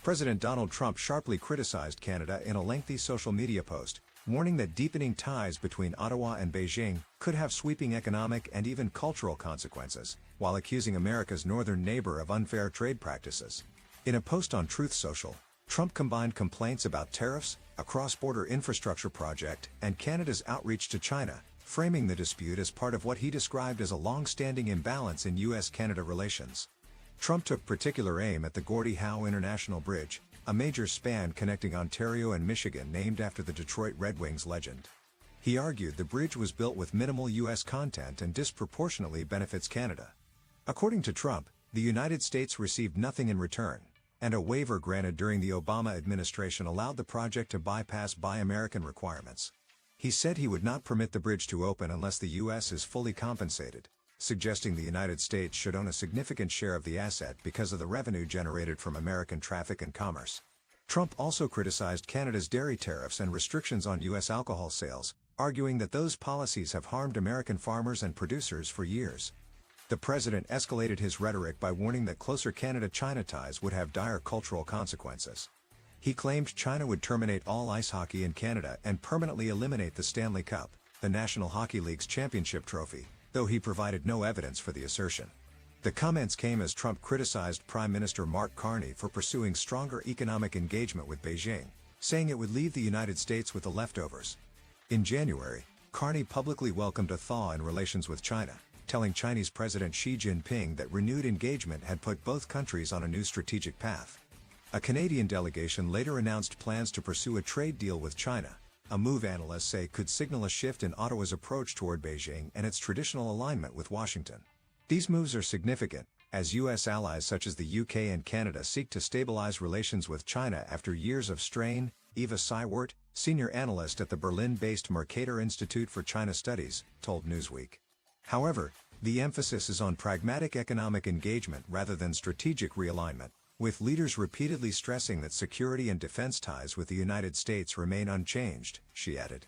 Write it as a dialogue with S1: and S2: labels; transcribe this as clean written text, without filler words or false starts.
S1: President Donald Trump sharply criticized Canada in a lengthy social media post, warning that deepening ties between Ottawa and Beijing could have sweeping economic and even cultural consequences, while accusing America's northern neighbor of unfair trade practices. In a post on Truth Social, Trump combined complaints about tariffs, a cross-border infrastructure project, and Canada's outreach to China, framing the dispute as part of what he described as a long-standing imbalance in U.S.-Canada relations. Trump took particular aim at the Gordie Howe International Bridge, a major span connecting Ontario and Michigan named after the Detroit Red Wings legend. He argued the bridge was built with minimal U.S. content and disproportionately benefits Canada. According to Trump, the United States received nothing in return, and a waiver granted during the Obama administration allowed the project to bypass Buy American requirements. He said he would not permit the bridge to open unless the U.S. is fully compensated, suggesting the United States should own a significant share of the asset because of the revenue generated from American traffic and commerce. Trump also criticized Canada's dairy tariffs and restrictions on U.S. alcohol sales, arguing that those policies have harmed American farmers and producers for years. The president escalated his rhetoric by warning that closer Canada-China ties would have dire cultural consequences. He claimed China would terminate all ice hockey in Canada and permanently eliminate the Stanley Cup, the National Hockey League's championship trophy, though he provided no evidence for the assertion. The comments came as Trump criticized Prime Minister Mark Carney for pursuing stronger economic engagement with Beijing, saying it would leave the United States with the leftovers. In January, Carney publicly welcomed a thaw in relations with China, telling Chinese President Xi Jinping that renewed engagement had put both countries on a new strategic path. A Canadian delegation later announced plans to pursue a trade deal with China, a move analysts say could signal a shift in Ottawa's approach toward Beijing and its traditional alignment with Washington. These moves are significant, as U.S. allies such as the UK and Canada seek to stabilize relations with China after years of strain, Eva Seiwert, senior analyst at the Berlin-based Mercator Institute for China Studies, told Newsweek. However, the emphasis is on pragmatic economic engagement rather than strategic realignment, with leaders repeatedly stressing that security and defense ties with the United States remain unchanged, she added.